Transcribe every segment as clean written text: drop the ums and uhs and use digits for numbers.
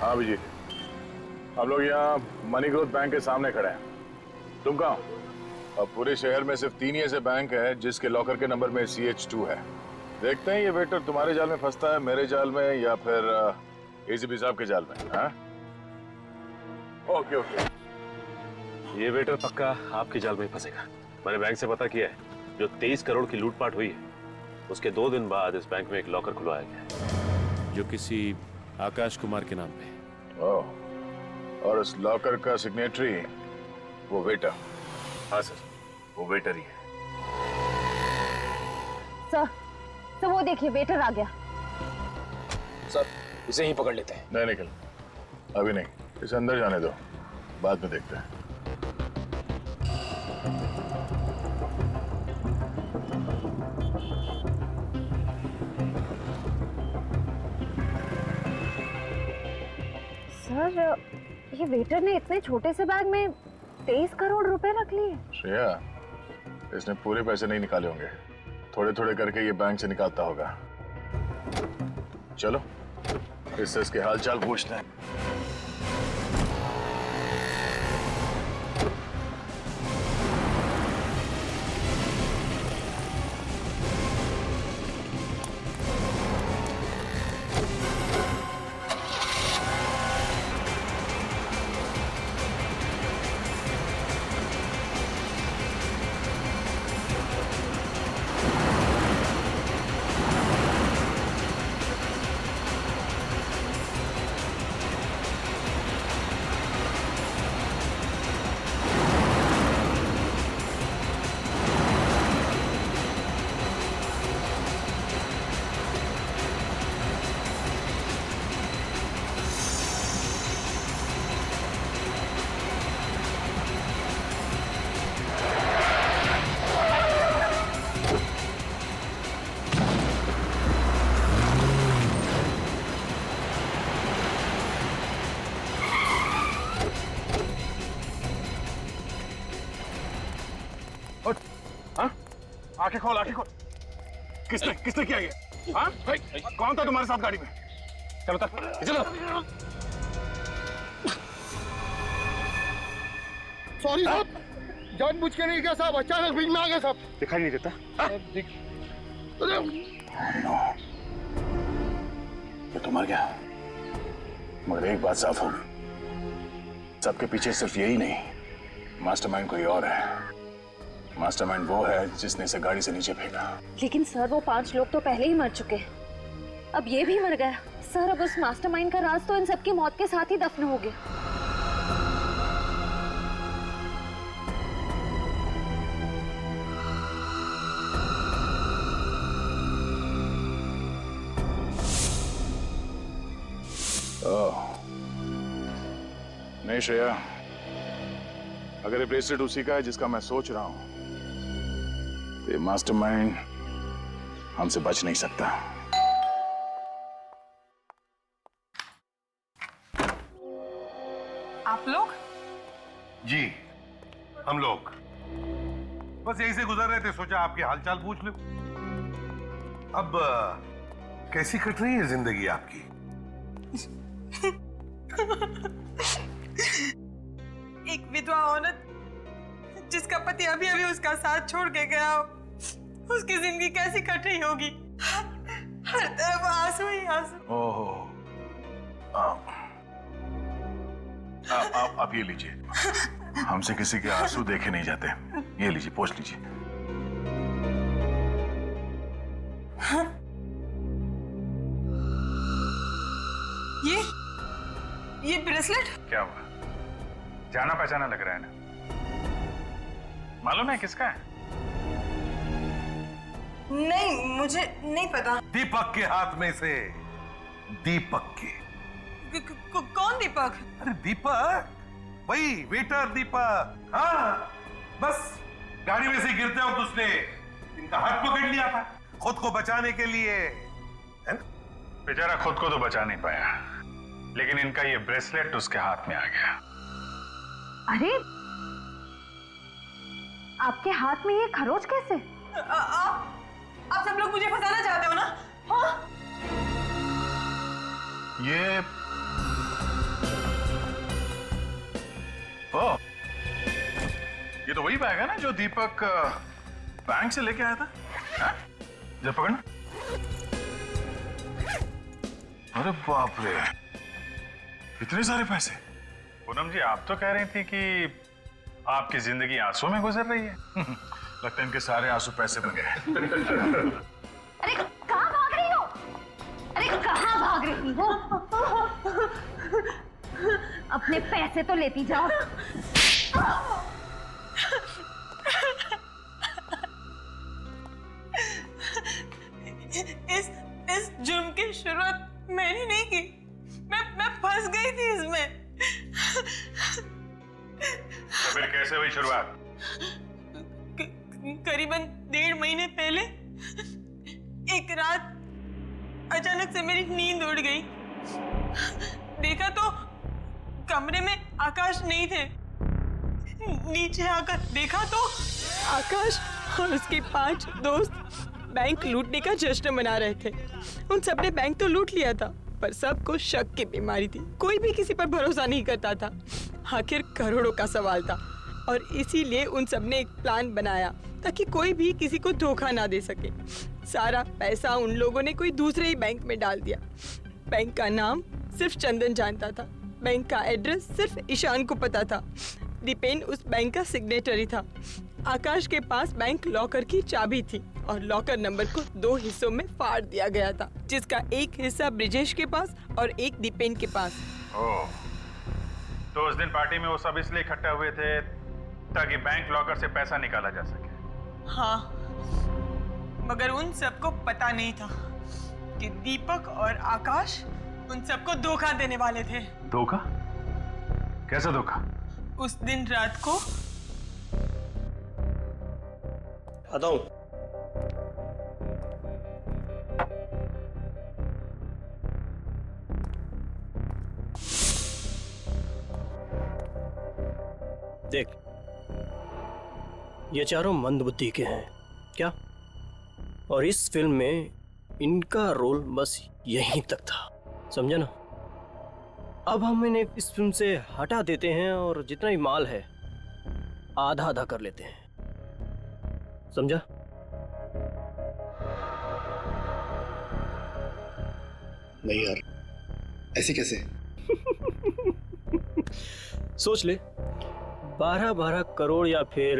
हाँ अभिजीत, हम लोग यहाँ मनी ग्रोथ बैंक के सामने खड़े हैं। तुम कहाँ हो? अब पूरे शहर में सिर्फ 3 ही ऐसे बैंक है जिसके लॉकर के नंबर में CH2 है। देखते हैं ये वेटर तुम्हारे जाल में फंसता है, मेरे जाल में, या फिर ACP साहब के जाल में। हाँ ओके ओके। ये वेटर पक्का आपके जाल में फंसेगा। मैंने बैंक से पता किया है, जो 23 करोड़ की लूटपाट हुई है उसके 2 दिन बाद इस बैंक में एक लॉकर खुलवाया गया जो किसी आकाश कुमार के नाम पे। ओह, और उस लॉकर का सिग्नेटरी वो वेटर? हाँ सर, वो वेटर ही है। सर वो देखिए वेटर आ गया। सर इसे ही पकड़ लेते हैं। नहीं निकल, अभी नहीं, इसे अंदर जाने दो, बाद में देखते हैं। सर ये वेटर ने इतने छोटे से बैग में 23 करोड़ रुपए रख लिए। श्रेया, इसने पूरे पैसे नहीं निकाले होंगे, थोड़े थोड़े करके ये बैंक से निकालता होगा। चलो इससे इसके हालचाल पूछते हैं। आंखें खोल, आंखें खोल। किसने किया ये? हाँ? कौन था तुम्हारे साथ गाड़ी में? चलो चलो। सॉरी साहब, जानबूझ के नहीं किया साहब, अचानक बीच में आ गया साहब। दिखाई नहीं देता? ये तो मर गया, मगर एक बात साफ होगी, सबके पीछे सिर्फ यही नहीं, मास्टरमाइंड कोई और है। मास्टरमाइंड वो है जिसने इसे गाड़ी से नीचे फेंका। लेकिन सर वो 5 लोग तो पहले ही मर चुके, अब ये भी मर गया। सर अब उस मास्टरमाइंड का राज तो इन सबकी मौत के साथ ही दफन हो गया। नहीं श्रेया, अगर ये ब्रेसलेट उसी का है जिसका मैं सोच रहा हूं, तो ये मास्टरमाइंड हमसे बच नहीं सकता। आप लोग? जी हम लोग बस यहीं से गुजर रहे थे, सोचा आपकी हालचाल पूछ लो। अब कैसी कट रही है जिंदगी आपकी? एक विधवा औरत जिसका पति अभी अभी उसका साथ छोड़ के गया, उसकी जिंदगी कैसी कट रही होगी? हर तरफ आंसू ही आंसू। ओहो, आप ये लीजिए, हमसे किसी के आंसू देखे नहीं जाते, ये लीजिए, पोंछ लीजिए। ये ब्रेसलेट क्या हुआ? जाना पहचाना लग रहा है ना? मालूम है किसका है? नहीं, मुझे नहीं पता। दीपक के हाथ में से। दीपक के। कौन दीपक? अरे दीपक, वही वेटर दीपक। हाँ बस गाड़ी में से गिरते वक्त उसने इनका हाथ पकड़ लिया था खुद को बचाने के लिए, है ना? बेचारा खुद को तो बचा नहीं पाया, लेकिन इनका ये ब्रेसलेट उसके हाथ में आ गया। अरे आपके हाथ में ये खरोच कैसे? आप सब लोग मुझे फंसाना चाहते हो ना? हाँ? ये ओह, ये तो वही बैग है ना जो दीपक बैंक से लेके आया था? हाँ? जरा पकड़ना। अरे बाप रे, इतने सारे पैसे। पूनम जी, आप तो कह रही थी कि आपकी जिंदगी आंसू में गुजर रही है। लगता है इनके सारे आंसू पैसे बन गए। अरे कहाँ भाग रही हो? अरे कहाँ भाग रही हो? अपने पैसे तो लेती जाओ। इस जुर्म की शुरुआत मैंने नहीं की। मैं फंस गई थी इसमें। तो फिर कैसे हुई शुरुआत? करीबन 1.5 महीने पहले एक रात अचानक से मेरी नींद उड़ गई। देखा तो कमरे में आकाश नहीं थे। नीचे आकर देखा तो आकाश और उसके 5 दोस्त बैंक लूटने का जश्न मना रहे थे। उन सबने बैंक तो लूट लिया था, पर सबको शक की बीमारी थी। कोई भी किसी पर भरोसा नहीं करता था। आखिर करोड़ों का सवाल था और इसीलिए उन सबने एक प्लान बनाया ताकि कोई भी किसी को धोखा ना दे सके। सारा पैसा उन लोगों ने कोई दूसरे ही बैंक में डाल दिया। बैंक का नाम सिर्फ चंदन जानता था। बैंक का एड्रेस सिर्फ ईशान को पता था। दीपेन उस बैंक का सिग्नेटरी था। आकाश के पास बैंक लॉकर की चाबी थी और लॉकर नंबर को 2 हिस्सों में फाड़ दिया गया था, जिसका एक हिस्सा ब्रिजेश के पास और एक दीपेन के पास। ओह, तो उस दिन पार्टी में वो सब इसलिए इकट्ठा हुए थे ताकि बैंक लॉकर से पैसा निकाला जा सके। हाँ, मगर उन सबको पता नहीं था कि दीपक और आकाश उन सबको धोखा देने वाले थे। धोखा? कैसा धोखा? उस दिन रात को आता हूं। देख, ये चारों मंदबुद्धि के हैं क्या? और इस फिल्म में इनका रोल बस यहीं तक था, समझा ना? अब हम इन्हें इस फिल्म से हटा देते हैं और जितना भी माल है आधा आधा कर लेते हैं, समझा? नहीं यार, ऐसे कैसे? सोच ले, 12-12 करोड़ या फिर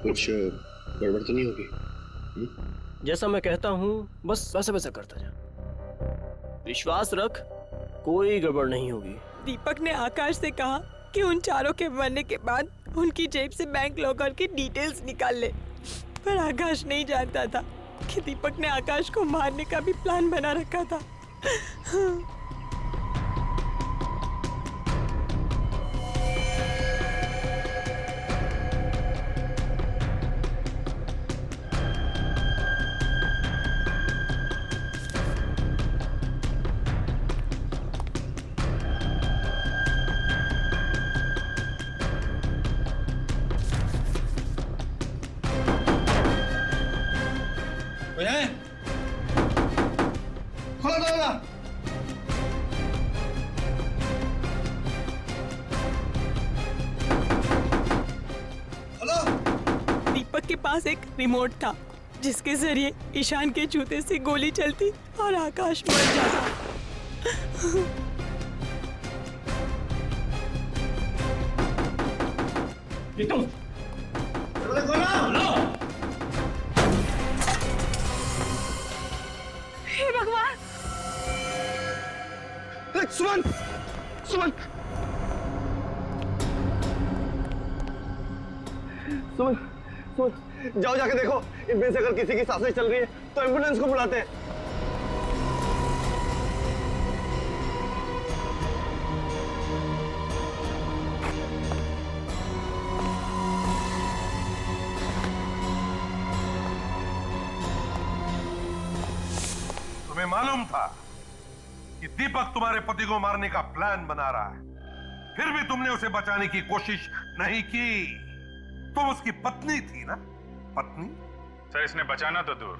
कुछ गड़बड़ तो नहीं होगी? जैसा मैं कहता हूँ बस वैसा वैसा करता जा। विश्वास रख, कोई गड़बड़ नहीं होगी। दीपक ने आकाश से कहा कि उन चारों के मरने के बाद उनकी जेब से बैंक लॉकर की डिटेल्स निकाल ले, पर आकाश नहीं जानता था कि दीपक ने आकाश को मारने का भी प्लान बना रखा था। दीपक के पास एक रिमोट था जिसके जरिए ईशान के जूते से गोली चलती और आकाश मर जाता। हे भगवान! सुमन! सुमन! सुमन! सुमन! जाओ जाके देखो, इनमें से अगर किसी की सांसें चल रही है तो एम्बुलेंस को बुलाते हैं। तुम्हें मालूम था कि दीपक तुम्हारे पति को मारने का प्लान बना रहा है, फिर भी तुमने उसे बचाने की कोशिश नहीं की। तुम उसकी पत्नी थी ना? पत्नी? सर, इसने बचाना तो दूर,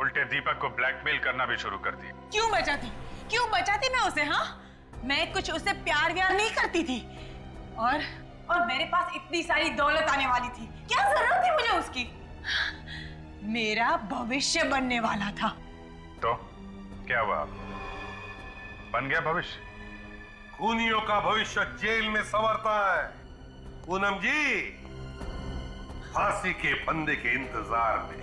उल्टे दीपक को ब्लैकमेल करना भी शुरू कर दिया। क्यों बचाती मैं उसे? हाँ, मैं कुछ उससे प्यार व्यार नहीं करती थी, और मेरे पास इतनी सारी दौलत आने वाली थी, क्या जरूरत थी मुझे उसकी? मेरा भविष्य बनने वाला था। तो क्या हुआ, बन गया भविष्य? खूनियों का भविष्य जेल में संवरता है पूनम जी, फांसी के फंदे के इंतजार में।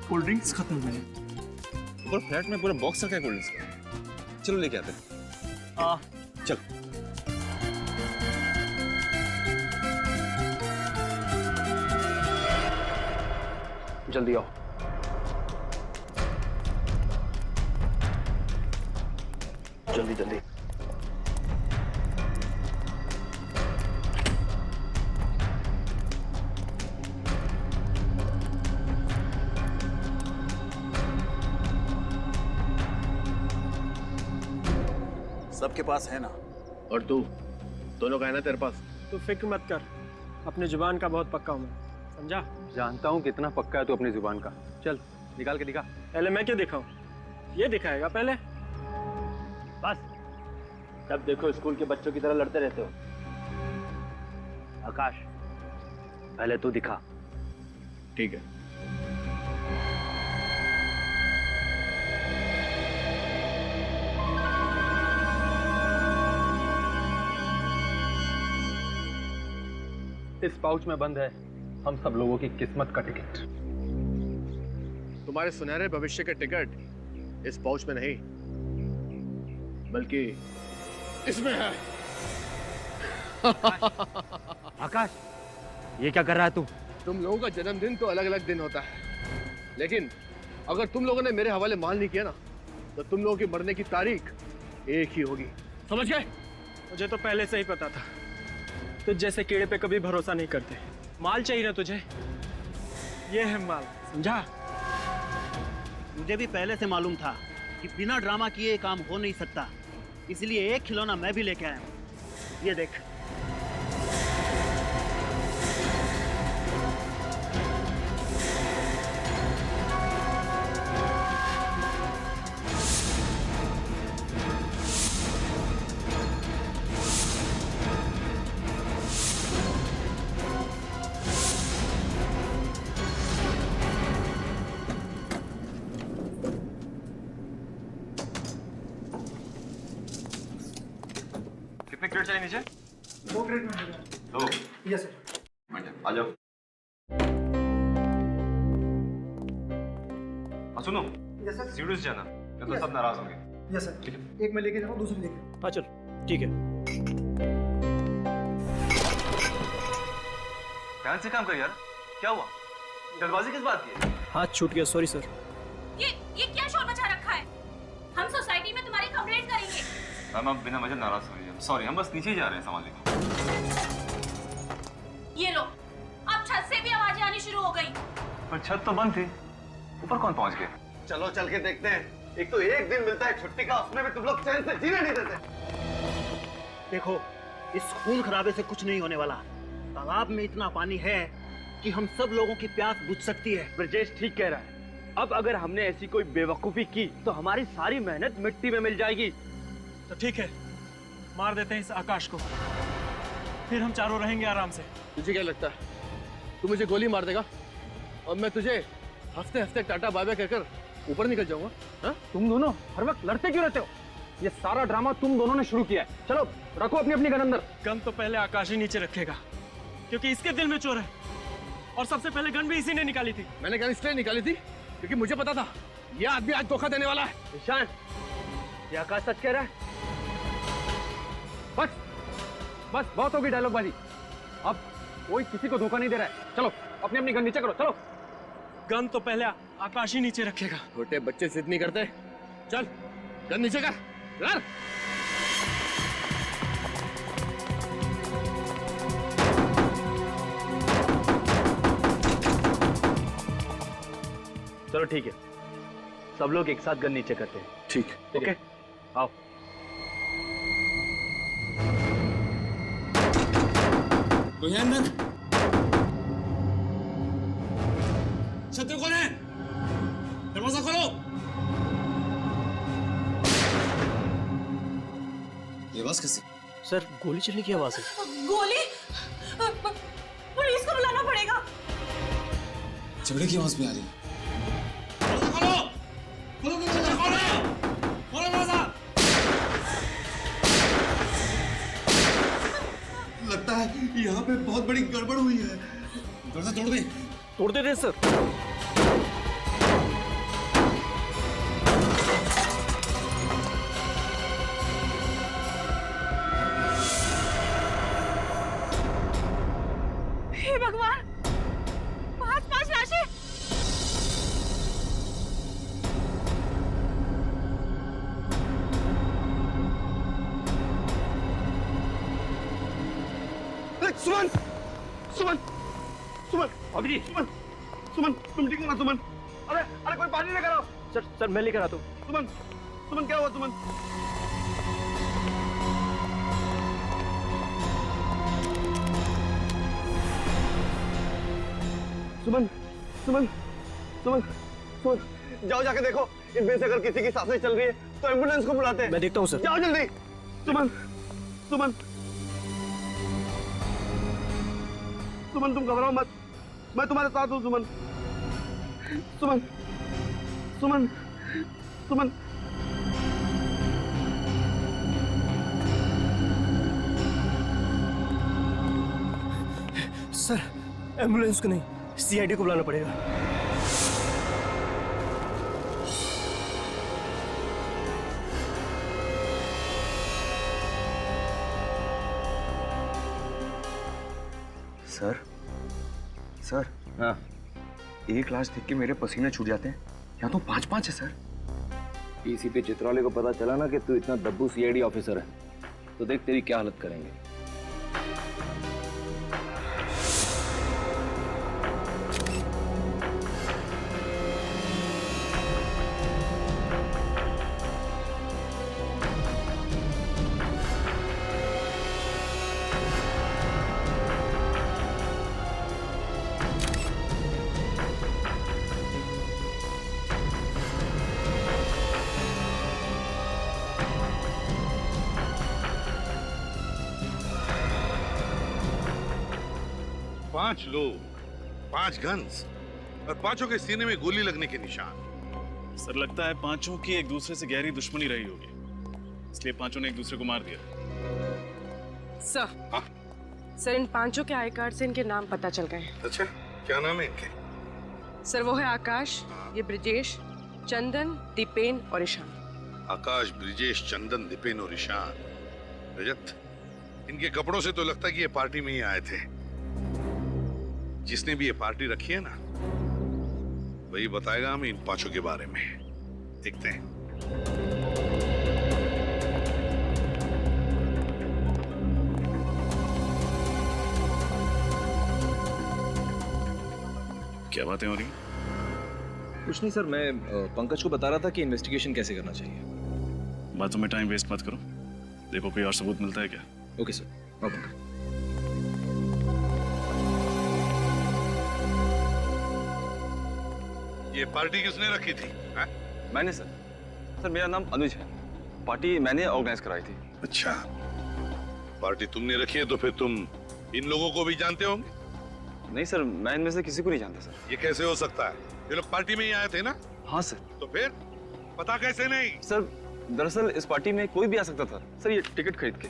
कोल्ड ड्रिंक्स खत्म हो गए। ऊपर फ्लैट में पूरा बॉक्स रखा है कोल्ड ड्रिंक्स का। चलो लेके आते हैं। चल। जल्दी आओ। जल्दी जल्दी। सबके पास है ना, और तू दोनों का है ना तेरे पास? तू फिक्र मत कर, अपनी जुबान का बहुत पक्का हूँ मैं, समझा? जानता हूँ कितना पक्का है तू अपनी जुबान का। चल निकाल के दिखा। पहले मैं क्या दिखाऊं? ये दिखाएगा पहले। बस तब देखो स्कूल के बच्चों की तरह लड़ते रहते हो। आकाश पहले तू दिखा। ठीक है। इस पाउच में बंद है हम सब लोगों की किस्मत का टिकट। तुम्हारे सुनहरे भविष्य के टिकट इस पाउच में नहीं, बल्कि इसमें है। आकाश ये क्या कर रहा है तू? तुम लोगों का जन्मदिन तो अलग अलग दिन होता है, लेकिन अगर तुम लोगों ने मेरे हवाले माल नहीं किया ना, तो तुम लोगों की मरने की तारीख एक ही होगी, समझ गए? मुझे तो पहले से ही पता था, तुझ जैसे कीड़े पे कभी भरोसा नहीं करते। माल चाहिए ना तुझे, ये है माल, समझा? मुझे भी पहले से मालूम था कि बिना ड्रामा किए काम हो नहीं सकता, इसलिए एक खिलौना मैं भी लेके आया हूं। ये देख। कितने क्रेट चाहिए नीचे? 2 क्रेट में। 2? Yes sir. आ जाओ। सुनो, यस सर। सीडूस जाना, नहीं तो सब नाराज होंगे। Yes sir. एक मैं लेके जाऊँ, दूसरी लेके। हाँ चल, ठीक है। ध्यान से काम कर यार। क्या हुआ? जल्दबाजी किस बात की? हाथ छूट गया, सॉरी सर। ये क्या शोर मचा रखा है? हम सोसाइटी में तुम्हारी कंप्लेंट करेंगे। मैम आप बिना वजह नाराज हो रही है। सॉरी, हम बस नीचे ही जा रहे हैं सामान लेकर। ये लो, अब छत से भी आवाजें आनी शुरू हो गई। पर छत तो बंद थी, ऊपर कौन पहुंच गया? चलो चल के देखते हैं। एक तो एक दिन मिलता है छुट्टी का, उसमें भी तुम लोग चैन से जीने नहीं देते। देखो, इस खून खराबे से कुछ नहीं होने वाला। तालाब में इतना पानी है कि हम सब लोगों की प्यास बुझ सकती है। ब्रजेश ठीक कह रहा है। अब अगर हमने ऐसी कोई बेवकूफी की तो हमारी सारी मेहनत मिट्टी में मिल जाएगी। तो ठीक है, मार देते हैं इस आकाश को, फिर हम चारों रहेंगे आराम से। तुझे क्या लगता है तू मुझे गोली मार देगा और मैं तुझे हफ्ते हफ्ते टाटा बाय बाय कहकर ऊपर निकल जाऊंगा? हाँ? तुम दोनों हर वक्त लड़ते क्यों रहते हो? ये सारा ड्रामा तुम दोनों ने शुरू किया है। चलो रखो अपनी अपनी गन अंदर। गन तो पहले आकाश ही नीचे रखेगा, क्योंकि इसके दिल में चोर है, और सबसे पहले गन भी इसी ने निकाली थी। मैंने गन इसलिए निकाली थी क्योंकि मुझे पता था ये आदमी आज धोखा देने वाला है। ईशान, ये आकाश सच कह रहा है। बस बस बहुत होगी डायलॉगबाजी। अब कोई किसी को धोखा नहीं दे रहा है। चलो अपनी अपनी गन नीचे करो। चलो। गन तो पहले आकाश ही नीचे रखेगा। छोटे बच्चे जिद नहीं करते। चल गन नीचे कर। लड़। चलो ठीक है, सब लोग एक साथ गन नीचे करते हैं। ठीक है। ओके आओ। शत्रु कौन है? दरवाजा खोलो। ये आवाज कैसी? सर गोली चलने की आवाज है। गोली? पुलिस को बुलाना पड़ेगा। झगड़े की आवाज भी आ रही है। दरवाजा खोलो। खोलो दरवाजा, खोलो। खोलो दरवाजा। लगता है यहाँ पे बहुत बड़ी गड़बड़ हुई है। दरवाजा तोड़ दे। तोड़ दे सर। हे भगवान, 5 लाशें। सुमन, सुमन, सुमन, अभी जी। सुमन, सुमन, तुम ठीक हो ना सुमन? अरे अरे कोई पानी लेकर आओ। सर मैं लेकर आता हूँ। सुमन, सुमन क्या हुआ सुमन? सुमन, सुमन, सुमन, सुमन, जाओ जाके देखो इनमें से अगर किसी की सांसें चल रही है तो एम्बुलेंस को बुलाते हैं। मैं देखता हूँ सर। जाओ जल्दी। सुमन, सुमन, सुमन तुम घबराओ मत, मैं तुम्हारे साथ हूँ सुमन। सुमन, सुमन, सुमन। सर एम्बुलेंस को नहीं, सीआईडी को बुलाना पड़ेगा। Sir, sir. हाँ। एक लाश देख के मेरे पसीने छूट जाते हैं। यहाँ तो 5-5 है सर। डीसीपी चित्रौले को पता चला ना कि तू इतना दब्बू सीआईडी ऑफिसर है, तो देख तेरी क्या हालत करेंगे। पांच लोग, 5 गन्स और 5 के सीने में गोली लगने के निशान। सर लगता है 5 की एक दूसरे से गहरी दुश्मनी रही होगी, इसलिए 5 ने एक दूसरे को मार दिया। सर इन 5 के आई कार्ड से इनके नाम पता चल गए। अच्छा, क्या नाम है इनके? सर वो है आकाश, ये ब्रिजेश, चंदन, दीपेन और ईशान। आकाश, ब्रिजेश, चंदन, दीपेन और ईशान। रजत, इनके कपड़ों से तो लगता है कि ये पार्टी में ही आए थे। जिसने भी ये पार्टी रखी है ना, वही बताएगा हमें इन 5 के बारे में। देखते हैं। क्या बातें हो रही? कुछ नहीं सर, मैं पंकज को बता रहा था कि इन्वेस्टिगेशन कैसे करना चाहिए। बातों में टाइम वेस्ट मत करो, देखो कोई और सबूत मिलता है क्या। Okay sir. नो पंकज। ये पार्टी किसने रखी थी? हा? मैंने सर। सर मेरा नाम अनुज है, पार्टी मैंने ऑर्गेनाइज कराई थी। अच्छा, पार्टी तुमने रखी है तो फिर तुम इन लोगों को भी जानते होंगे? नहीं सर, मैं इनमें से किसी को नहीं जानता सर। ये कैसे हो सकता है? ये लोग पार्टी में ही आए थे ना? हाँ सर। तो फिर पता कैसे नहीं? सर दरअसल इस पार्टी में कोई भी आ सकता था सर, ये टिकट खरीद के।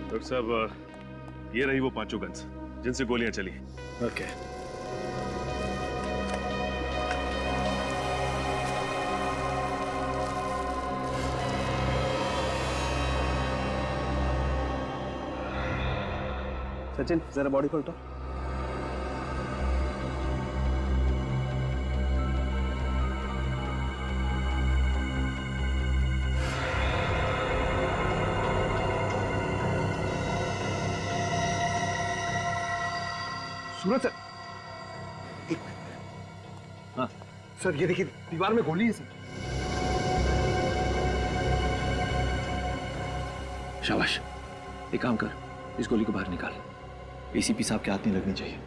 डॉक्टर साहब, ये रही वो 5 गन्स जिनसे गोलियां चली। ओके। सचिन जरा बॉडी को उठाओ। सूरज सर, हाँ सर, ये देखिए दीवार में गोली है सर। शाबाश, एक काम कर, इस गोली को बाहर निकाल। एसीपी साहब के हाथ नहीं लगनी चाहिए।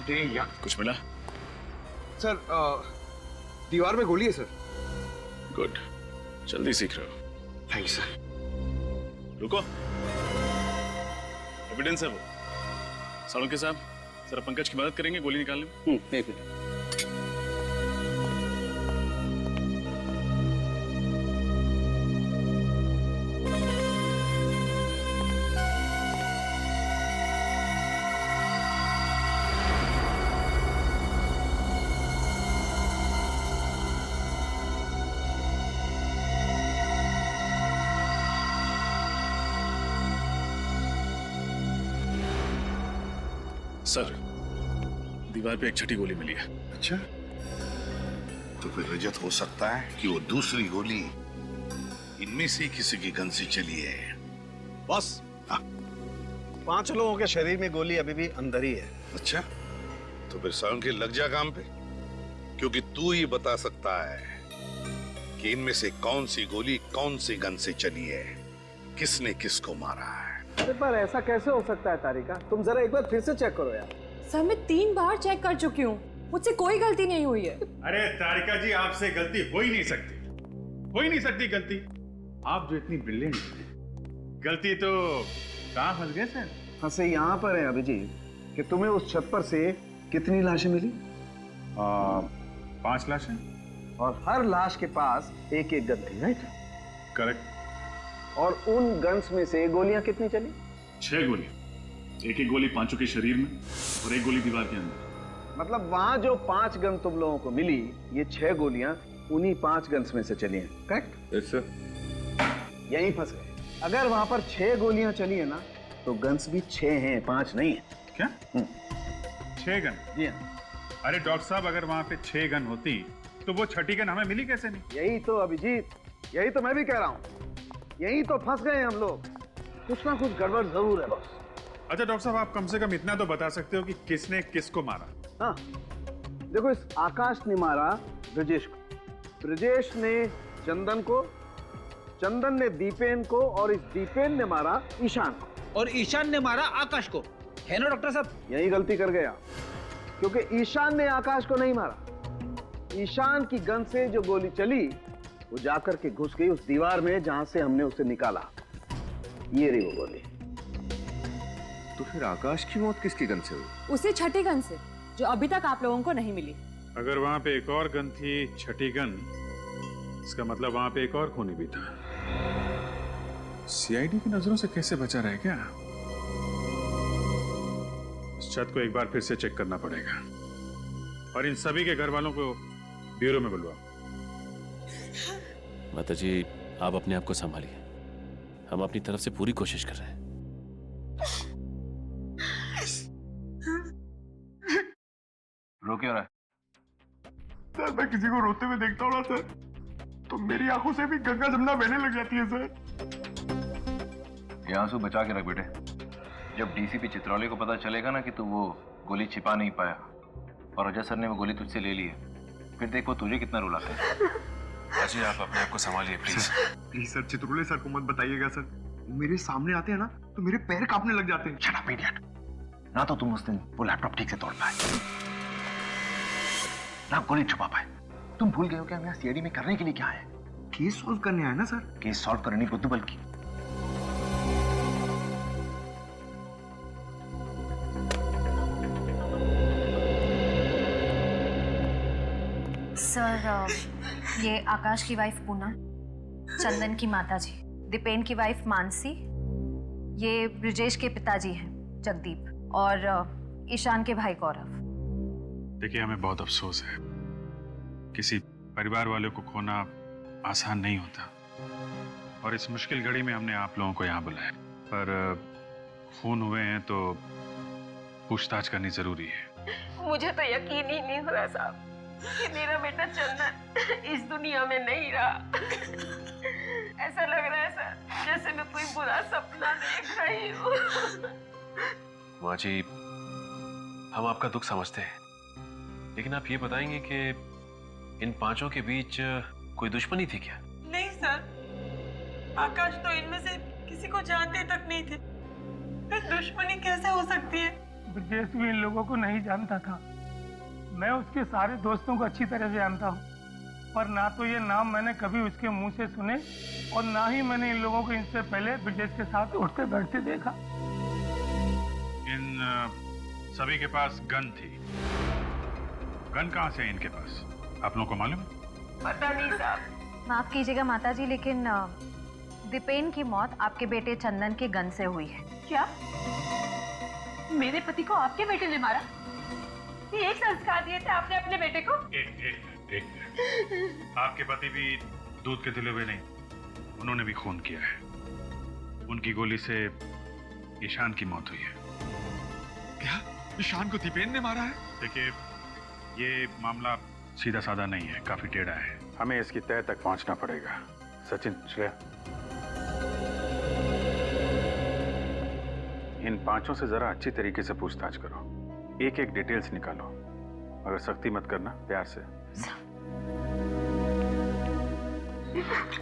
ठीक है। कुछ मिला? सर दीवार में गोली है सर। गुड, जल्दी सीख रहे हो। Thank you sir. रुको, एविडेंस है वो। सालुंके साहब, जरा पंकज की मदद करेंगे गोली निकालने में? एक मिनट। सर, दीवार पे एक छठी गोली मिली है। अच्छा, तो फिर रजत हो सकता है कि वो दूसरी गोली इनमें से किसी की गन से चली है। बॉस, 5 लोगों के शरीर में गोली अभी भी अंदर ही है। अच्छा, तो फिर सालुंके लग जा काम पे, क्योंकि तू ही बता सकता है कि इनमें से कौन सी गोली कौन सी गन से चली है, किसने किसको मारा है। पर ऐसा कैसे हो सकता है तारिका? तुम जरा एक बार फिर से चेक करो यार। सर, मैं 3 बार चेक कर चुकी हूँ, मुझसे कोई गलती नहीं हुई है। अरे तारिका जी, आपसे गलती हो ही नहीं सकती, हो ही नहीं सकती गलती। आप जो इतनी ब्रिलियंट हैं, गलती तो कहाँ फंस गए सर? फंसे यहाँ पर है अभिजीत कि तुम्हें उस छत पर से कितनी लाशें मिली? 5 लाशें, और हर लाश के पास एक एक गन थी, राइट? करेक्ट। और उन गन्स में से गोलियां कितनी चली? 6 गोली, एक एक गोली पांचों के शरीर में और एक गोली दीवार के अंदर। मतलब वहां जो 5 गन तुम लोगों को मिली, ये 6 गोलियां उन्हीं 5 गन्स में से चली हैं, करेक्ट? Yes sir. यहीं फंस गए। अगर वहां पर 6 गोलियां चली है ना, तो गन्स भी 6 हैं, 5 नहीं है। क्या? 6 गन? जी हाँ। अरे डॉक्टर साहब, अगर वहां पे 6 गन होती तो वो छठी गन हमें मिली कैसे नहीं? यही तो अभिजीत, यही तो मैं भी कह रहा हूँ, यही तो फंस गए हम लोग। कुछ ना कुछ गड़बड़ जरूर है बॉस। अच्छा डॉक्टर साहब, आप कम से कम इतना तो बता सकते हो कि किसने किसको मारा? हाँ, देखो, इस आकाश ने मारा ब्रजेश को, ब्रजेश ने चंदन को, चंदन ने दीपेन को, और इस दीपेन ने मारा ईशान को, और ईशान ने मारा आकाश को। है ना डॉक्टर साहब? यही गलती कर गया, क्योंकि ईशान ने आकाश को नहीं मारा। ईशान की गन से जो गोली चली वो जाकर के घुस गई उस दीवार में जहां से हमने उसे निकाला। ये रही वो गोली। तो फिर आकाश की मौत किसकी गन से हुई? उसी छठी गन से, जो अभी तक आप लोगों को नहीं मिली। अगर वहां पे एक और गन थी, छठी गन, इसका मतलब वहां पे एक और खूनी भी था। सीआईडी की नजरों से कैसे बचा रहे क्या? इस छत को एक बार फिर से चेक करना पड़ेगा, और इन सभी के घर वालों को ब्यूरो में बुलवाओ। माता जी, आप अपने आप को संभालिए, हम अपनी तरफ से पूरी कोशिश कर रहे हैं। रो क्यों रहा है? सर, मैं किसी को रोते हुए देखता हूँ ना सर, तो मेरी आंखों से भी गंगा जमुना बहने लग जाती है सर। ये आंसू बचा के रख बेटे। जब डीसीपी चित्रौली को पता चलेगा ना कि तू वो गोली छिपा नहीं पाया और रजत सर ने वो गोली तुझसे ले ली है, फिर देख वो तुझे कितना रुलाता है। अजी, आप अपने आप को संभालिए प्लीज। प्लीज सर, चित्रौली सर को मत बताइएगा सर। मेरे सामने आते हैं ना तो मेरे पैर कांपने लग जाते हैं। Shut up idiot. ना तो तुम उस दिन वो लैपटॉप ठीक से तोड़ पाए, ना गोली छुपा पाए। तुम भूल गए हो कि हम यहाँ सीआईडी में करने के लिए क्या है? केस सॉल्व करने आए ना सर। केस सॉल्व करने नहीं बुद्धू बल्कि। सर, ये आकाश की वाइफ पूनम, चंदन की माताजी, दीपेन की वाइफ मानसी, ये ब्रिजेश के पिताजी हैं जगदीप, और ईशान के भाई गौरव। देखिए, हमें बहुत अफसोस है, किसी परिवार वाले को खोना आसान नहीं होता, और इस मुश्किल घड़ी में हमने आप लोगों को यहाँ बुलाया। पर खून हुए हैं तो पूछताछ करनी जरूरी है। मुझे तो यकीन ही नहीं हो रहा साहब कि मेरा बेटा चंदन इस दुनिया में नहीं रहा। ऐसा लग रहा है सर जैसे मैं कोई बुरा सपना देख रही हूँ। माँ जी, हम आपका दुख समझते हैं, लेकिन आप ये बताएंगे कि इन पांचों के बीच कोई दुश्मनी थी क्या? नहीं सर, आकाश तो इनमें से किसी को जानते तक नहीं थे, फिर दुश्मनी कैसे हो सकती है? ब्रजेश भी इन लोगों को नहीं जानता था। मैं उसके सारे दोस्तों को अच्छी तरह से जानता हूँ, पर ना तो ये नाम मैंने कभी उसके मुंह से सुने, और ना ही मैंने इन लोगों को इनसे पहले ब्रजेश के साथ उठते बैठते देखा। इन सभी के पास गन थी। गन कहाँ से है इनके पास, आप लोगों को मालूम है? पता नहीं साहब। माफ कीजिएगा माताजी, लेकिन दीपेन की मौत आपके बेटे चंदन के गन से हुई है। क्या मेरे पति को आपके बेटे ने मारा? ये एक संस्कार दिए थे आपने अपने बेटे को? एक आपके पति भी दूध के तिले हुए नहीं, उन्होंने भी खून किया है। उनकी गोली से ईशान की मौत हुई है। क्या ईशान को दीपेन ने मारा है? देखिए, ये मामला सीधा साधा नहीं है, काफी टेढ़ा है। हमें इसकी तह तक पहुंचना पड़ेगा। सचिन, श्रेया, इन पांचों से जरा अच्छी तरीके से पूछताछ करो, एक एक डिटेल्स निकालो, मगर सख्ती मत करना, प्यार से।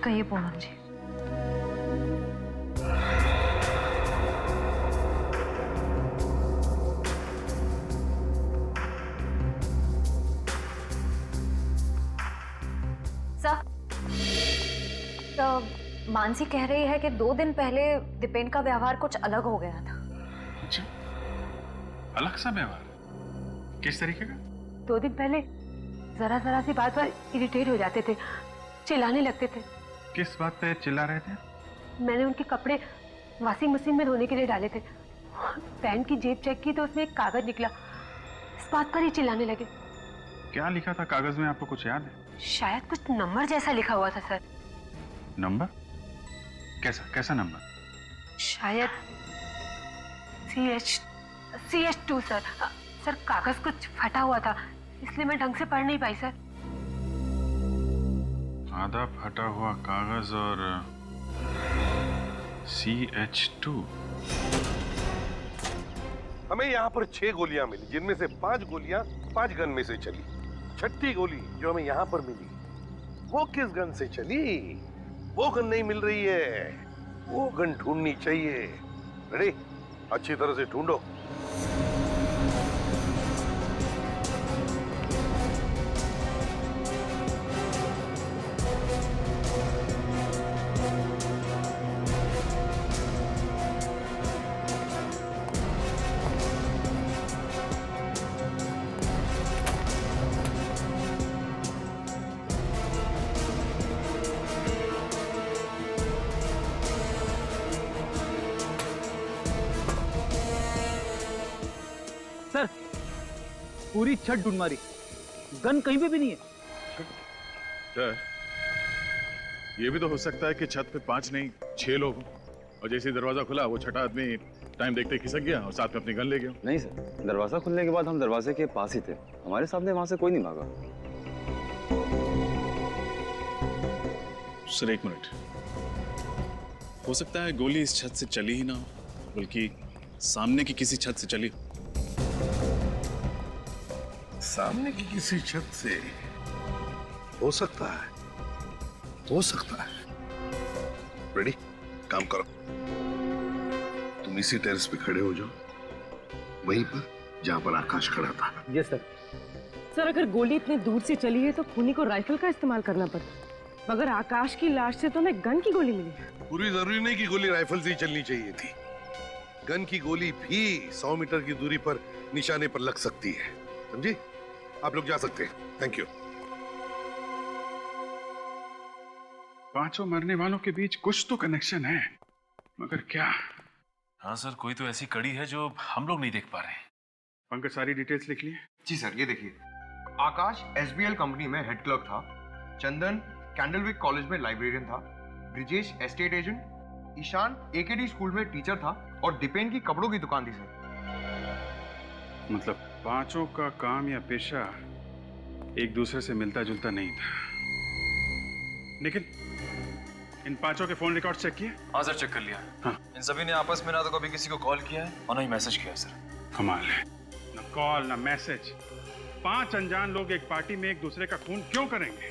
कहिए पूनम जी। सर, तो मानसी कह रही है कि 2 दिन पहले दीपेन का व्यवहार कुछ अलग हो गया था। अच्छा, अलग सा व्यवहार? किस तरीके का? 2 दिन पहले जरा जरा सी बात पर इरिटेट हो जाते थे, चिल्लाने लगते थे। किस बात पे चिल्ला रहे थे? मैंने उनके कपड़े वॉशिंग मशीन में धोने के लिए डाले थे, पैंट की जेब चेक की तो उसमें एक कागज निकला, इस बात पर ही चिल्लाने लगे। क्या लिखा था कागज में, आपको कुछ याद है? शायद कुछ नंबर जैसा लिखा हुआ था सर। नंबर? कैसा नंबर? शायद CH2 सर। सर कागज कुछ फटा हुआ था, इसलिए मैं ढंग से पढ़ नहीं पाई सर। आधा फटा हुआ कागज और CH2। हमें यहाँ पर 6 गोलियां मिली, जिनमें से 5 गोलियां 5 गन में से चली। 6ठी गोली जो हमें यहाँ पर मिली, वो किस गन से चली? वो गन नहीं मिल रही है, वो गन ढूंढनी चाहिए। रेडी? अच्छी तरह से ढूंढो। सर, पूरी छत ढूंढ मारी, गन कहीं पे भी नहीं है। सर, ये भी तो हो सकता है कि छत पे 5 नहीं 6 लोग हों, और जैसे ही दरवाजा खुला वो छठा आदमी टाइम देखते खिसक गया और साथ में अपनी गन ले गया। नहीं सर, दरवाजा खुलने के बाद हम दरवाजे के पास ही थे, हमारे सामने वहां से कोई नहीं भागा। सर, 1 मिनट, हो सकता है गोली इस छत से चली ही ना हो, बल्कि सामने की किसी छत से चली हो। सामने की किसी छत से हो सकता है, हो सकता है। रेडी? काम करो, तुम इसी टेरेस पे खड़े हो जाओ, वहीं पर जहां पर आकाश खड़ा था। Yes sir. सर अगर गोली इतने दूर से चली है तो खूनी को राइफल का इस्तेमाल करना पड़ता, मगर आकाश की लाश से तो हमें गन की गोली मिली है। पूरी जरूरी नहीं कि गोली राइफल से ही चलनी चाहिए थी। गन की गोली भी 100 मीटर की दूरी पर निशाने पर लग सकती है, समझी? आप लोग जा सकते हैं। Thank you. पांचों मरने वालों के बीच कुछ तो कनेक्शन है, मगर क्या? हाँ सर, कोई तो ऐसी कड़ी है जो हम लोग नहीं देख पा रहे हैं। पंकज सारी डिटेल्स लिख लिए? जी सर, ये देखिए। आकाश SBL कंपनी में हेड क्लर्क था, चंदन कैंडलविक कॉलेज में लाइब्रेरियन था, Brijesh estate agent, Ishan AKD school में टीचर था और दीपेन की कपड़ों की दुकान थी सर। मतलब पांचों का काम या पेशा एक दूसरे से मिलता जुलता नहीं था। निखिल, इन पांचों के फोन रिकॉर्ड चेक किए? हाँ सर, चेक कर लिया। हाँ। इन सभी ने आपस में ना तो कभी किसी को कॉल किया है और ना ही मैसेज किया है सर। कमाल है, ना कॉल ना मैसेज। 5 अनजान लोग एक पार्टी में एक दूसरे का खून क्यों करेंगे?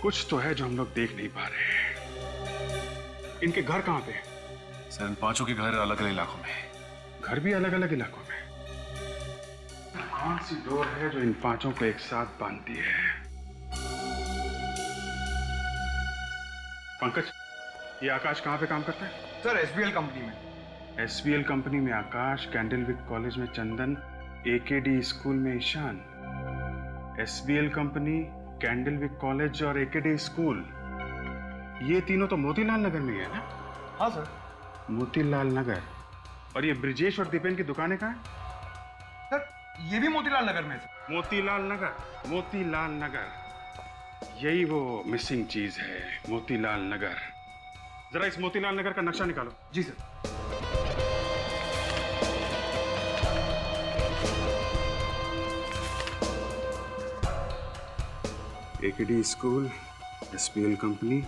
कुछ तो है जो हम लोग देख नहीं पा रहे हैं। इनके घर कहाँ पे? सर इन पांचों के घर अलग अलग इलाकों में। घर भी अलग अलग इलाकों में? कौन सी डोर है जो इन पांचों को एक साथ बांधती है? पंकज, ये आकाश कहाँ पे काम करता है? सर SBL कंपनी में। SBL कंपनी में आकाश, कैंडलविक कॉलेज में चंदन, AKD स्कूल में Ishan. SBL company, Candlewick college और AKD स्कूल, ये तीनों तो मोतीलाल नगर में है ना? हाँ सर। मोतीलाल नगर। और ये ब्रिजेश और दीपेन की दुकानें कहाँ हैं? सर ये भी मोतीलाल नगर में है सर। मोतीलाल नगर, मोतीलाल नगर, यही वो मिसिंग चीज है, मोतीलाल नगर। जरा इस मोतीलाल नगर का नक्शा निकालो। जी sir. AKD school, SBL company,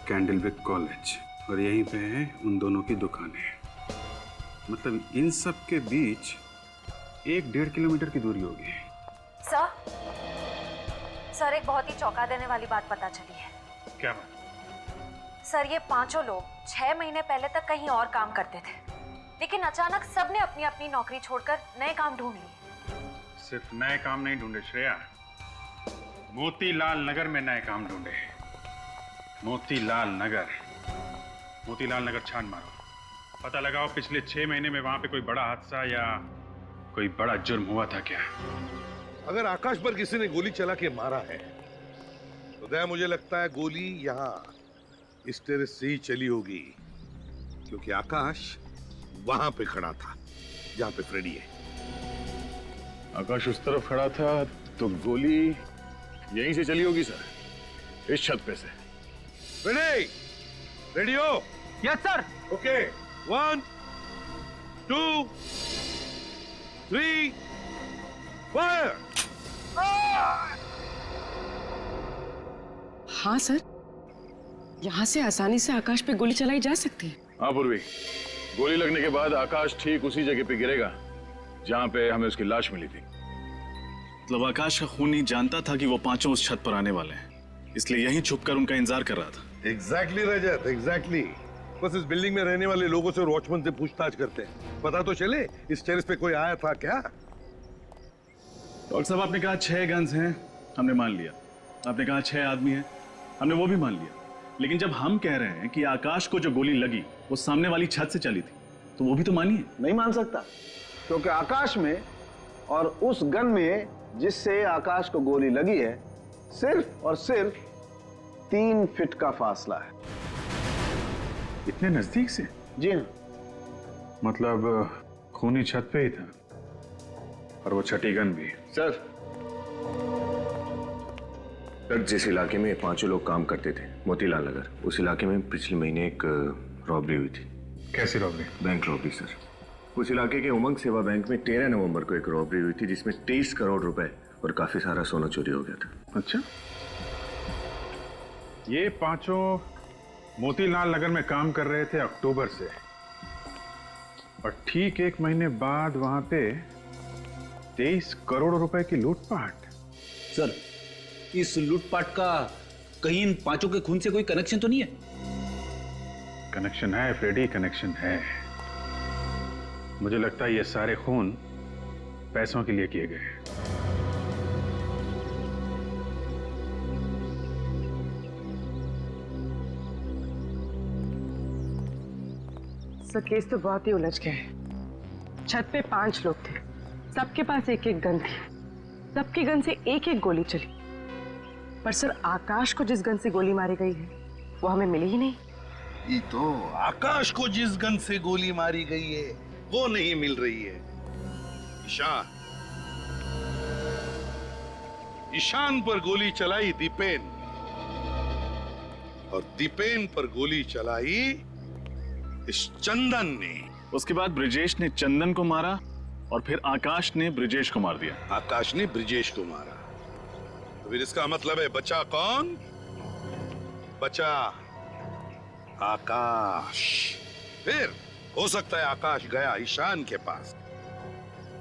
Candlewick college, और यहीं पे है उन दोनों की दुकानें। मतलब इन सब के बीच 1-1.5 किलोमीटर की दूरी होगी। सर एक बहुत ही चौंका देने वाली बात पता चली है। क्या बात? सर ये पांचों लोग 6 महीने पहले तक कहीं और काम करते थे, लेकिन अचानक सबने अपनी अपनी नौकरी छोड़कर नए काम ढूंढ लिए। सिर्फ नए काम नहीं ढूंढे श्रेया, मोतीलाल नगर में नए काम ढूंढे। मोतीलाल नगर, मोतीलाल नगर छान मारो, पता लगाओ पिछले 6 महीने में वहां पे कोई बड़ा हादसा या कोई बड़ा जुर्म हुआ था क्या? अगर आकाश पर किसी ने गोली चला के मारा है तो दया मुझे लगता है गोली यहाँ इस टेरेस से ही चली होगी, क्योंकि आकाश वहां पे खड़ा था जहां पे फ्रेडी है। आकाश उस तरफ खड़ा था तो गोली यहीं से चली होगी सर, इस छत पे से। रेडी? रेडी हो? Yes sir. Okay, 1 2 3 fire! हाँ सर, यहाँ से आसानी से आकाश पे गोली चलाई जा सकती है। हाँ पूर्वी, गोली लगने के बाद आकाश ठीक उसी जगह पे गिरेगा जहाँ पे हमें उसकी लाश मिली थी। मतलब आकाश का खूनी जानता था कि वो पांचों उस छत पर आने वाले हैं, इसलिए यहीं छुपकर उनका इंतजार कर रहा था। एग्जैक्टली रजत, एग्जैक्टली। बस इस बिल्डिंग में रहने वाले लोगों से और वॉचमैन से पूछताछ करते हैं, पता तो चले इस टेरेस पे कोई आया था क्या। डॉक्टर साहब आपने कहा 6 गन्स हैं, हमने मान लिया। आपने कहा 6 आदमी हैं, हमने वो भी मान लिया। लेकिन जब हम कह रहे हैं कि आकाश को जो गोली लगी वो सामने वाली छत से चली थी, तो वो भी तो मानिए। नहीं मान सकता, क्योंकि आकाश में और उस गन में जिससे आकाश को गोली लगी है सिर्फ और सिर्फ 3 फीट का फासला है। इतने नजदीक से? जी हाँ। मतलब खूनी छत पे ही था और वो छठी गन भी। सर जिस इलाके में 5 लोग काम करते थे, मोतीलाल नगर, उस इलाके में पिछले महीने एक रॉबरी हुई थी। कैसी रॉबरी? Bank robbery sir. उस इलाके के उमंग सेवा बैंक में 13 नवंबर को एक रॉबरी हुई थी जिसमें 23 करोड़ रुपए और काफी सारा सोना चोरी हो गया था। अच्छा, ये पांचों मोतीलाल नगर में काम कर रहे थे अक्टूबर से, और ठीक 1 महीने बाद वहां पे 23 करोड़ रुपए की लूटपाट। सर इस लूटपाट का कहीं इन पांचों के खून से कोई कनेक्शन तो नहीं है? कनेक्शन है फ्रेडी, कनेक्शन है। मुझे लगता है ये सारे खून पैसों के लिए किए गए हैं। सर केस तो बहुत ही उलझ गया है। छत पे 5 लोग थे, सबके पास एक एक गन थी, सबकी गन से एक एक गोली चली। पर सर आकाश को जिस गन से गोली मारी गई है वो हमें मिली ही नहीं। ये तो आकाश को जिस गन से गोली मारी गई है वो नहीं मिल रही है। ईशान पर गोली चलाई दीपेन, और दीपेन पर गोली चलाई इस चंदन ने। उसके बाद ब्रिजेश ने चंदन को मारा और फिर आकाश ने ब्रिजेश को मार दिया। आकाश ने ब्रिजेश को मारा, तो फिर इसका मतलब है बचा कौन? बचा आकाश। फिर हो सकता है आकाश गया ईशान के पास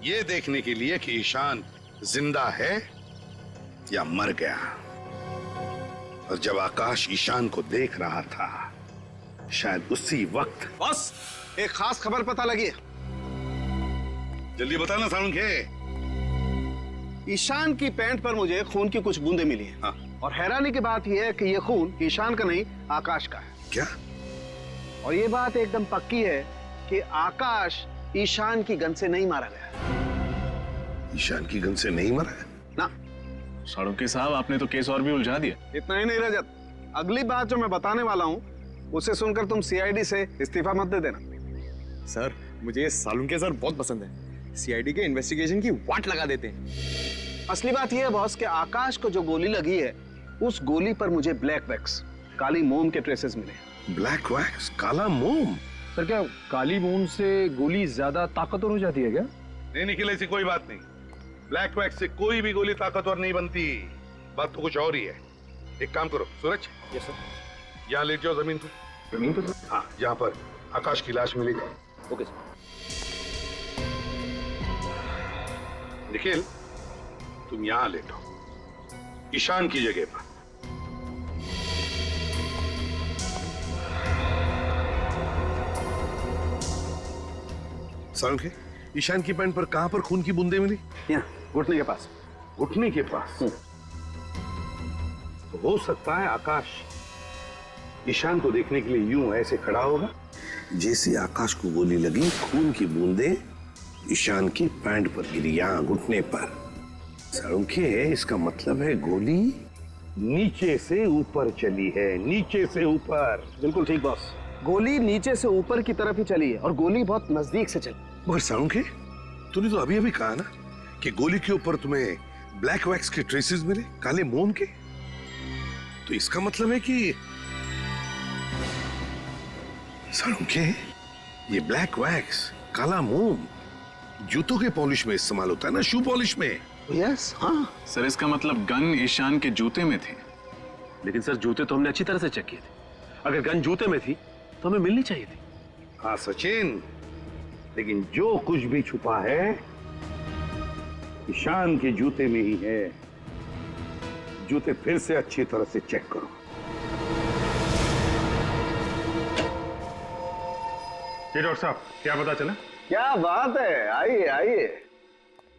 ये देखने के लिए कि ईशान जिंदा है या मर गया। और जब आकाश ईशान को देख रहा था, शायद उसी वक्त बस एक खास खबर पता लगी है। जल्दी बताना सालुंखे। ईशान की पैंट पर मुझे खून की कुछ बूंदें मिली हैं। हाँ। और हैरानी की बात यह है कि यह खून ईशान का नहीं, आकाश का है। क्या? और ये बात एकदम पक्की है कि आकाश ईशान की गन से नहीं मारा गया। ईशान की गन से नहीं मरा है? ना। सालुंखे साहब, आपने तो केस और भी उलझा दिया। इतना ही नहीं रजत, अगली बात जो मैं बताने वाला हूँ उसे सुनकर तुम सीआईडी से इस्तीफा मत दे देना। सर मुझे सालुंखे सर बहुत पसंद है, सीआईडी के इन्वेस्टिगेशन की वाट लगा देते हैं। असली बात यह है बॉस कि आकाश को जो गोली लगी है उस गोली पर मुझे ब्लैक वैक्स, काली मोम के ट्रेसेस मिले। ब्लैक वैक्स, काला मोम? सर क्या काली मोम से गोली ज्यादा ताकतवर हो जाती है क्या? नहीं निखिल, ऐसी कोई बात नहीं। ब्लैक वैक्स से कोई भी गोली ताकतवर नहीं बनती। बात तो कुछ और ही है। एक काम करो सूरज। Yes sir. यहाँ लेट जाओ जमीन पर। जमीन पर? हाँ, जहाँ पर आकाश की लाश मिली। Okay sir. निखिल, तुम यहाँ लेटो, ईशान की जगह पर। सालुंखे, ईशान की पैंट पर कहां पर खून की बूंदें मिली? यहाँ, घुटने के पास। घुटने के पास? तो हो सकता है आकाश ईशान को देखने के लिए यूं ऐसे खड़ा होगा, जैसे आकाश को गोली लगी, खून की बूंदें ईशान की पैंट पर गिरी, यहां घुटने पर। सालुंखे, इसका मतलब है गोली नीचे से ऊपर चली है, नीचे से ऊपर। बिल्कुल ठीक बॉस, गोली नीचे से ऊपर की तरफ ही चली है और गोली बहुत नजदीक से चली। मगर सालुंखे, तूने तो अभी अभी कहा ना कि गोली के ऊपर तुम्हें ब्लैक वैक्स के ट्रेसेस मिले, काले मोम के। तो इसका मतलब है कि सालुंखे, ये ब्लैक वैक्स, काला मोम जूतों के पॉलिश में इस्तेमाल होता है ना, शू पॉलिश में। यस, हाँ। सर इसका मतलब गन ईशान के जूते में थी। लेकिन सर जूते तो हमने अच्छी तरह से चेक किए थे। अगर गन जूते में थी तो हमें मिलनी चाहिए थी। हाँ सचिन, लेकिन जो कुछ भी छुपा है ईशान के जूते में ही है। जूते फिर से अच्छी तरह से चेक करो। जी डॉक्टर साहब, क्या पता चला? क्या बात है, आइए आइए।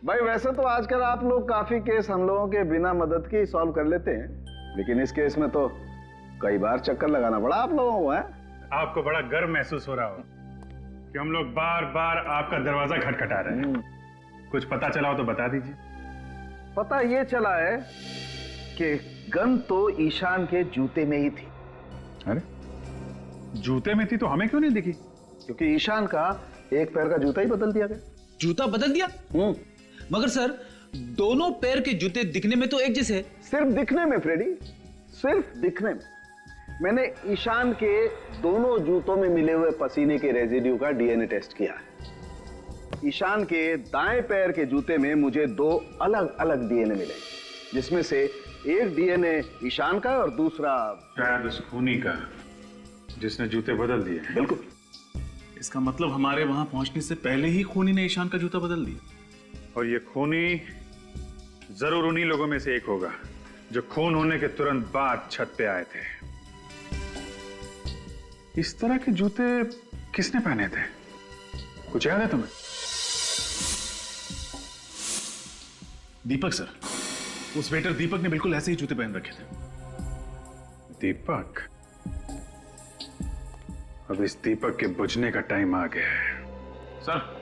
भाई वैसे तो आजकल आप लोग काफी केस हम लोगों के बिना मदद के सॉल्व कर लेते हैं, लेकिन इस केस में तो कई बार चक्कर लगाना पड़ा आप लोगों को। है आपको बड़ा गर्व महसूस हो रहा हो कि हम लोग बार बार आपका दरवाजा खटखटा रहे हैं। कुछ पता चला हो तो बता दीजिए। पता ये चला है कि गन तो ईशान के जूते में ही थी। अरे जूते में थी तो हमें क्यों नहीं दिखी? क्योंकि ईशान का एक पैर का जूता ही बदल दिया गया। जूता बदल दिया? मगर सर दोनों पैर के जूते दिखने में तो एक जैसे है। सिर्फ दिखने में फ्रेडी, सिर्फ दिखने में। मैंने ईशान के दोनों जूतों में मिले हुए पसीने के रेजिड्यू का डीएनए टेस्ट किया है। ईशान के दाएं पैर के जूते में मुझे 2 अलग अलग डीएनए मिले, जिसमें से एक डीएनए ईशान का और दूसरा शायद उस खूनी का जिसने जूते बदल दिए। बिल्कुल। इसका मतलब हमारे वहां पहुंचने से पहले ही खूनी ने ईशान का जूता बदल दिया। और ये खूनी जरूर उन्हीं लोगों में से एक होगा जो खून होने के तुरंत बाद छत पे आए थे। इस तरह के जूते किसने पहने थे? कुछ याद है तुम्हें? दीपक सर, उस वेटर दीपक ने बिल्कुल ऐसे ही जूते पहन रखे थे। दीपक? अब इस दीपक के बुझने का टाइम आ गया है। सर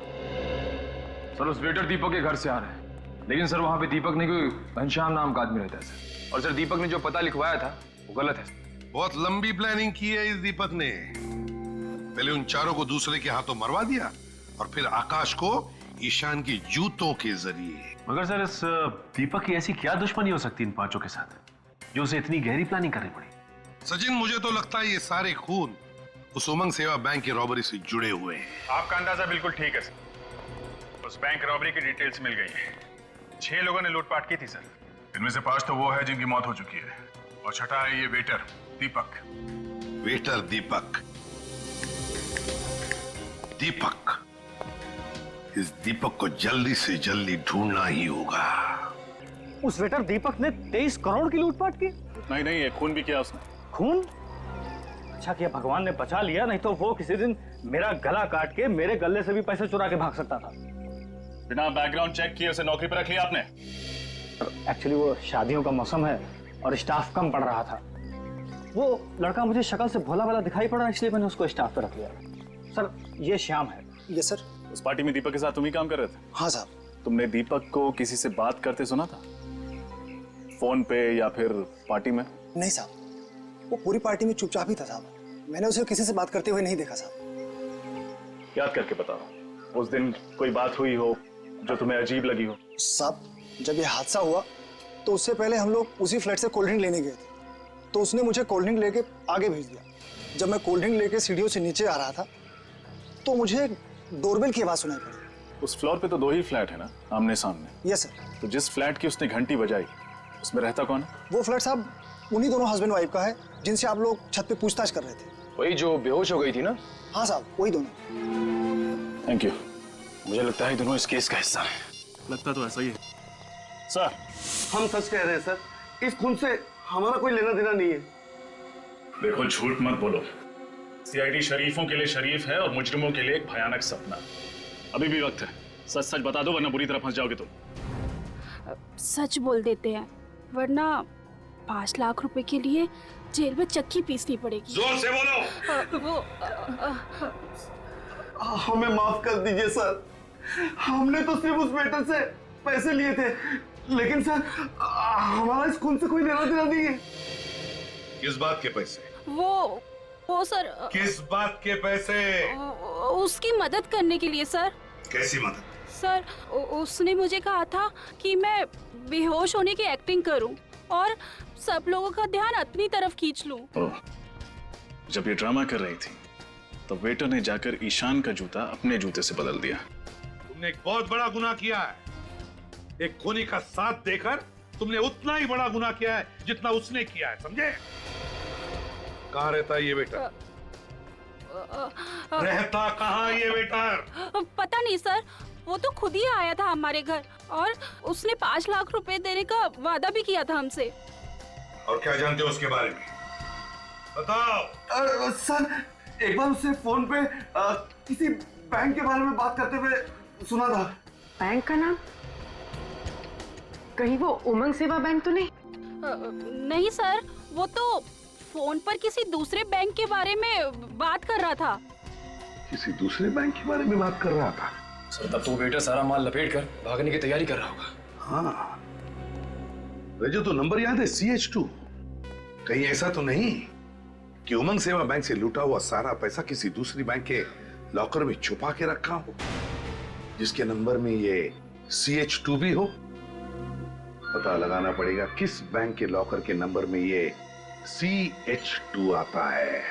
उस वेटर दीपक के घर से आ रहे हैं, लेकिन सर वहां पे दीपक नहीं, कोई घनश्याम नाम का आदमी रहता है सर। और सर दीपक ने जो पता लिखवाया था वो गलत है। बहुत लंबी प्लानिंग की है इस दीपक ने। पहले उन चारों को दूसरे के हाथों मरवा दिया और फिर आकाश को ईशान की जूतों के जरिए। मगर सर इस दीपक की ऐसी क्या दुश्मनी हो सकती इन पांचों के साथ जो उसे इतनी गहरी प्लानिंग करनी पड़ी? सचिन, मुझे तो लगता है ये सारे खून उस उमंग सेवा बैंक की रॉबरी से जुड़े हुए हैं। आपका अंदाजा बिल्कुल ठीक है सर। उस बैंक रॉबरी की डिटेल्स मिल गई हैं। 6 लोगों ने लूटपाट की थी सर। इनमें से 5 तो वो है जिनकी मौत हो चुकी है, और छठा है ये वेटर दीपक। वेटर दीपक? दीपक, इस दीपक को जल्दी से जल्दी ढूंढना ही होगा। उस वेटर दीपक ने 23 करोड़ की लूटपाट की? नहीं, ये खून भी किया उसने। खून? अच्छा किया भगवान ने बचा लिया, नहीं तो वो किसी दिन मेरा गला काट के मेरे गले से भी पैसे चुरा के भाग सकता था। बिना बैकग्राउंड चेक किए उसे नौकरी पर रख लिया आपने? एक्चुअली वो शादियों का मौसम है और स्टाफ कम पड़ रहा था। वो लड़का मुझे शक्ल से भोला भाला दिखाई पड़ा, इसलिए मैंने उसको स्टाफ पे रख लिया। सर ये श्याम है। Yes sir. उस पार्टी में दीपक के साथ तुम ही काम कर रहे थे? हाँ साहब। तुमने दीपक को किसी से बात करते सुना था, फोन पे या फिर पार्टी में? नहीं साहब, वो पूरी पार्टी में चुपचाप ही था साहब। मैंने उसे किसी से बात करते हुए नहीं देखा साहब। याद करके बताओ, उस दिन कोई बात हुई हो जो तुम्हें अजीब लगी हो? साहब, जब ये हादसा हुआ तो उससे पहले हम लोग उसी फ्लैट से कोल्ड ड्रिंक लेने गए थे, तो उसने मुझे कोल्ड ड्रिंक लेके आगे भेज दिया। जब मैं कोल्ड ड्रिंक लेके सीढ़ियों से नीचे आ रहा था तो मुझे डोरबेल की आवाज सुनाई पड़ी। उस फ्लोर पे तो 2 ही फ्लैट है ना, आमने सामने? Yes sir. तो जिस फ्लैट की उसने घंटी बजाई उसमें रहता कौन है? वो फ्लैट साहब उन्हीं दोनों हस्बैंड वाइफ का है जिनसे आप लोग छत पे पूछताछ कर रहे थे। वही जो बेहोश हो गई थी ना? हाँ साहब, वही दोनों। Thank you. मुझे लगता है दोनों इस केस का हिस्सा है। लगता तो ऐसा ही है सर। हम सच कह रहे हैं सर, इस खून से हमारा कोई लेना देना नहीं है। देखो, झूठ मत बोलो। सीआईडी शरीफों के लिए शरीफ है और मुजरिमों के लिए एक भयानक सपना। अभी भी वक्त है, सच सच बता दो वरना बुरी तरह फंस जाओगे तुम। सच बोल देते हैं, वरना 5 लाख रुपए के लिए जेल में चक्की पीसनी पड़ेगी। जोर से बोलो। हमें माफ कर दीजिए सर, हमने तो सिर्फ उस वेटर से पैसे लिए थे, लेकिन सर हमारा इस खून से कोई लेना देना नहीं है। किस बात के पैसे? वो सर, किस बात के पैसे? उसकी मदद करने के लिए सर। कैसी मदद? सर उसने मुझे कहा था कि मैं बेहोश होने की एक्टिंग करूं और सब लोगों का ध्यान अपनी तरफ खींच लूं। जब ये ड्रामा कर रही थी तो वेटर ने जाकर ईशान का जूता अपने जूते से बदल दिया। तुमने एक बहुत बड़ा गुनाह किया है। एक खूनी का साथ देकर तुमने उतना ही बड़ा गुनाह किया है जितना उसने किया है, समझे? कहाँ रहता है ये वेटर? रहता कहाँ ये वेटर? पता नहीं सर, वो तो खुद ही आया था हमारे घर और उसने 5 लाख रुपए देने का वादा भी किया था हमसे। और क्या जानते हो उसके बारे में? बताओ। सर एक बार उससे फोन पे किसी बैंक के बारे में बात करते हुए सुना था। बैंक का नाम? कहीं वो उमंग सेवा बैंक तो नहीं? नहीं सर, वो तो फोन पर किसी दूसरे बैंक के बारे में बात कर रहा था। किसी दूसरे बैंक के बारे में बात कर रहा था? सर तब तो बेटा सारा माल लपेट कर भागने की तैयारी कर रहा होगा। हाँ, मुझे तो नंबर याद है, CH2। कहीं ऐसा तो नहीं कि उमंग सेवा बैंक से लूटा हुआ सारा पैसा किसी दूसरी बैंक के लॉकर में छुपा के रखा हो, जिसके नंबर में ये CH2 भी हो? पता लगाना पड़ेगा किस बैंक के लॉकर के नंबर में ये CH2 आता है।